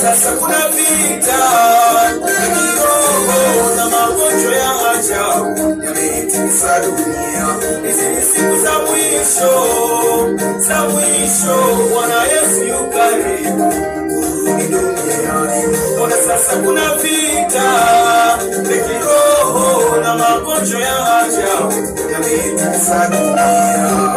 Sasa kuna vita kiroho na magonjwa ya ajabu yametikisa dunia. Hizi ni siku za mwisho, Bwana Yesu yu karibu kurudi duniani. Sasa kuna vita kiroho na magonjwa ya ajabu yametikisa dunia.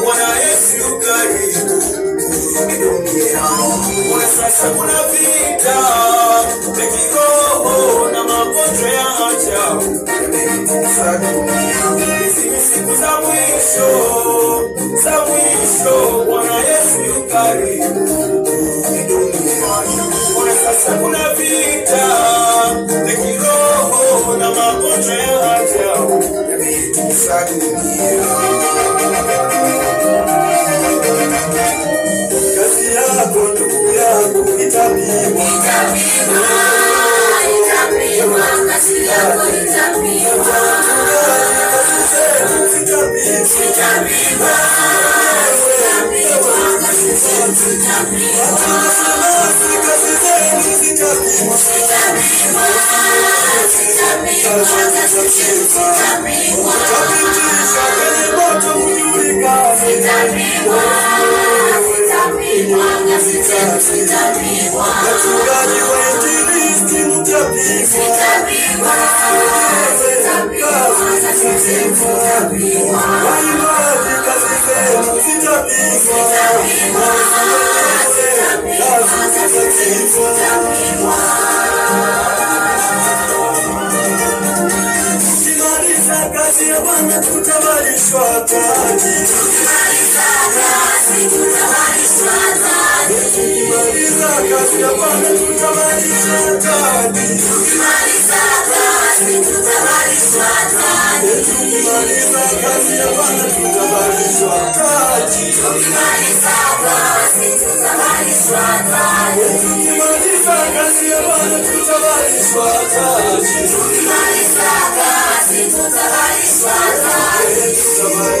Bwana Yesu yu karibu kurudi duniani. Sasa kuna vita kiroho na magonjwa ya ajabu yametikisa dunia. Hizi ni siku za mwisho, Bwana Yesu yu karibu kurudi duniani. Sasa kuna vita kiroho na magonjwa ya ajabu yametikisa dunia. Kazi yako ndugu yangu itapimwa, kazi yako itapimwa, kazi ya Bwana tutavalishwa taji. Tukimaliza kazi tutavalishwa taji. Tukimaliza kazi ya Bwana tutavalishwa taji. Tukimaliza kazi tutavalishwa taji. Tukimaliza kazi ya Bwana tutavalishwa taji. Tukimaliza kazi tutavalishwa taji. Tukimaliza kazi ya Bwana tutavalishwa taji. Tukimaliza kazi utavalishwa taji.